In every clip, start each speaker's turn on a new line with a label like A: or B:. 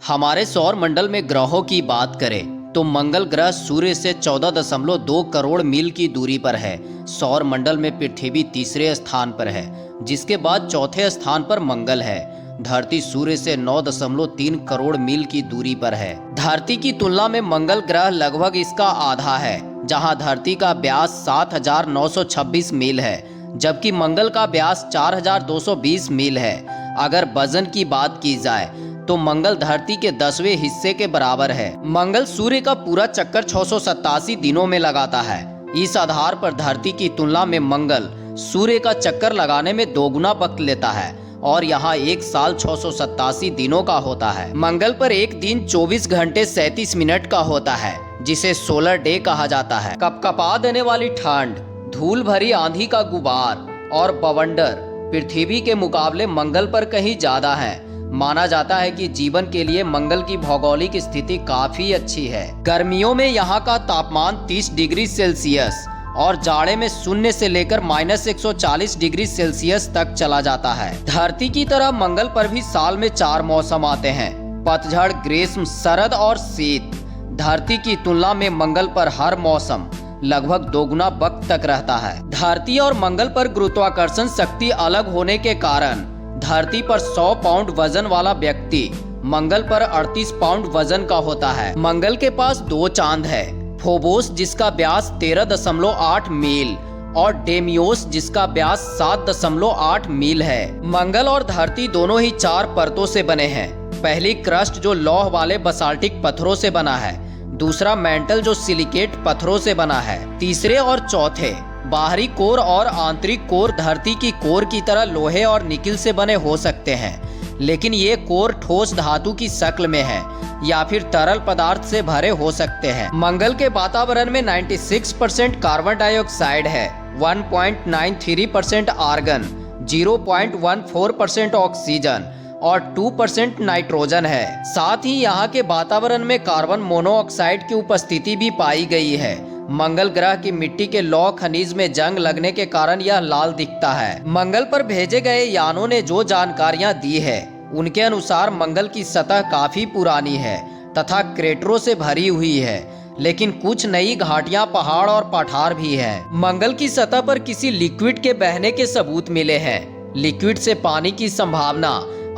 A: हमारे सौर मंडल में ग्रहों की बात करें तो मंगल ग्रह सूर्य से 14.2 करोड़ मील की दूरी पर है। सौर मंडल में पृथ्वी तीसरे स्थान पर है, जिसके बाद चौथे स्थान पर मंगल है। धरती सूर्य से 9.3 करोड़ मील की दूरी पर है। धरती की तुलना में मंगल ग्रह लगभग इसका आधा है, जहां धरती का व्यास 7,926 मील है, जबकि मंगल का व्यास 4,220 मील है। अगर वजन की बात की जाए तो मंगल धरती के 10वें हिस्से के बराबर है। मंगल सूर्य का पूरा चक्कर 687 दिनों में लगाता है। इस आधार पर धरती की तुलना में मंगल सूर्य का चक्कर लगाने में 2 गुना वक्त लेता है और यहाँ एक साल 687 दिनों का होता है। मंगल पर एक दिन 24 घंटे 37 मिनट का होता है, जिसे सोलर डे कहा जाता है। कपकपा देने वाली ठंड, धूल भरी आंधी का गुबार और बवंडर पृथ्वी के मुकाबले मंगल पर कहीं ज्यादा है। माना जाता है कि जीवन के लिए मंगल की भौगोलिक स्थिति काफी अच्छी है। गर्मियों में यहाँ का तापमान 30 डिग्री सेल्सियस और जाड़े में 0 से लेकर -140 डिग्री सेल्सियस तक चला जाता है। धरती की तरह मंगल पर भी साल में 4 मौसम आते हैं: पतझड़, ग्रीष्म, शरद और शीत। धरती की तुलना में मंगल पर हर मौसम लगभग 2 गुना वक्त तक रहता है। धरती और मंगल पर गुरुत्वाकर्षण शक्ति अलग होने के कारण धरती पर 100 पाउंड वजन वाला व्यक्ति मंगल पर 38 पाउंड वजन का होता है। मंगल के पास 2 चांद है, फोबोस जिसका व्यास 13.8 मील और डेमियोस जिसका व्यास 7.8 मील है। मंगल और धरती दोनों ही 4 परतों से बने हैं। पहली क्रस्ट जो लौह वाले बसाल्टिक पत्थरों से बना है, दूसरा मेंटल जो सिलिकेट पत्थरों से बना है, तीसरे और चौथे बाहरी कोर और आंतरिक कोर धरती की कोर की तरह लोहे और निकिल से बने हो सकते हैं, लेकिन ये कोर ठोस धातु की शक्ल में है या फिर तरल पदार्थ से भरे हो सकते हैं। मंगल के वातावरण में 96% कार्बन डाइऑक्साइड है, 1.93% आर्गन, 0.14% ऑक्सीजन और 2% नाइट्रोजन है। साथ ही यहाँ के वातावरण में कार्बन मोनोऑक्साइड की उपस्थिति भी पाई गई है। मंगल ग्रह की मिट्टी के लौह खनिज में जंग लगने के कारण यह लाल दिखता है। मंगल पर भेजे गए यानों ने जो जानकारियां दी है, उनके अनुसार मंगल की सतह काफी पुरानी है तथा क्रेटरों से भरी हुई है, लेकिन कुछ नई घाटियां, पहाड़ और पठार भी हैं। मंगल की सतह पर किसी लिक्विड के बहने के सबूत मिले हैं। लिक्विड से पानी की संभावना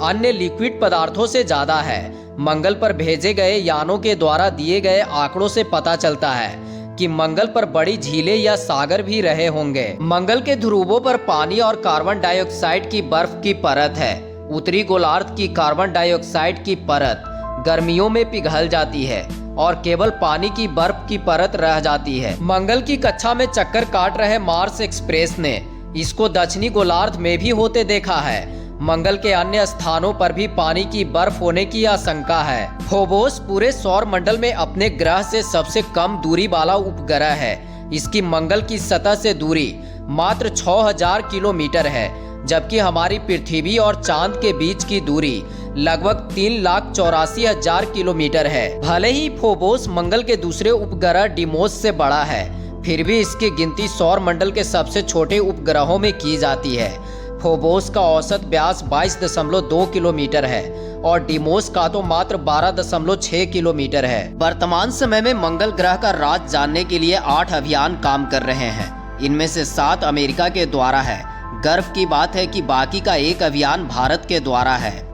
A: अन्य लिक्विड पदार्थों से ज्यादा है। मंगल पर भेजे गए यानों के द्वारा दिए गए आंकड़ों से पता चलता है कि मंगल पर बड़ी झीलें या सागर भी रहे होंगे। मंगल के ध्रुवों पर पानी और कार्बन डाइऑक्साइड की बर्फ की परत है। उत्तरी गोलार्ध की कार्बन डाइऑक्साइड की परत गर्मियों में पिघल जाती है और केवल पानी की बर्फ की परत रह जाती है। मंगल की कक्षा में चक्कर काट रहे मार्स एक्सप्रेस ने इसको दक्षिणी गोलार्ध में भी होते देखा है। मंगल के अन्य स्थानों पर भी पानी की बर्फ होने की आशंका है। फोबोस पूरे सौर मंडल में अपने ग्रह से सबसे कम दूरी वाला उपग्रह है। इसकी मंगल की सतह से दूरी मात्र 6000 किलोमीटर है, जबकि हमारी पृथ्वी और चांद के बीच की दूरी लगभग 3,84,000 किलोमीटर है। भले ही फोबोस मंगल के दूसरे उपग्रह डिमोस से बड़ा है, फिर भी इसकी गिनती सौर मंडल के सबसे छोटे उपग्रहों में की जाती है। फोबोस का औसत व्यास 22.2 किलोमीटर है और डिमोस का तो मात्र 12.6 किलोमीटर है। वर्तमान समय में मंगल ग्रह का राज जानने के लिए 8 अभियान काम कर रहे हैं। इनमें से 7 अमेरिका के द्वारा है। गर्व की बात है कि बाकी का 1 अभियान भारत के द्वारा है।